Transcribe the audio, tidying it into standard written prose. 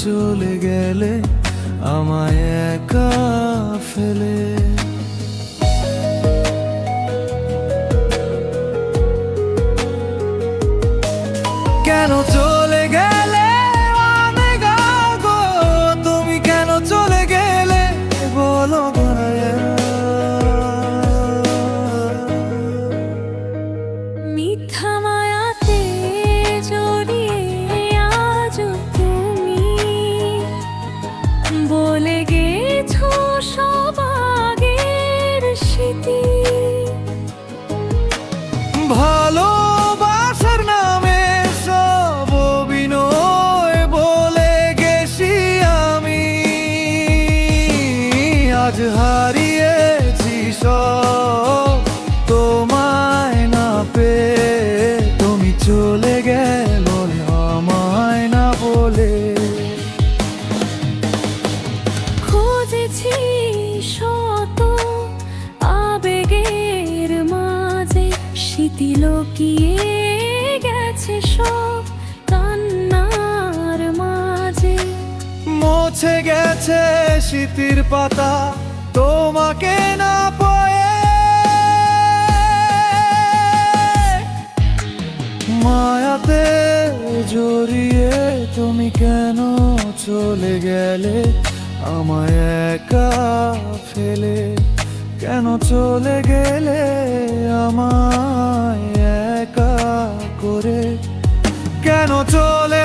চলে গেলে আমায় একা ফেলে? কেন চলে গেলে অনেগা গো, তুমি কেন চলে গেলে বলো ভায়া? মিথ্যা মায়াতে জড়িয়ে আজ তুমি বলে গেছো সব আগের স্মৃতি। ভালোবাসার নামে সব অভিনয় বলে গেছি আমি, আজ হারিয়েছি সব তোমায় না পেয়ে। তুমি চলে গেলে আমায় না বলে। খুঁজেছি শত আবেগের মাঝে, স্মৃতি লুকিয়ে গেছে সব কান্নার মাঝে। মুছে গেছে স্মৃতির পাতা তোমাকে না পেয়ে। মায়াতে জড়িয়ে তুমি কেন চলে গেলে আমায় একা ফেলে? কেন চলে গেলে আমায় একা করে? কেন চলে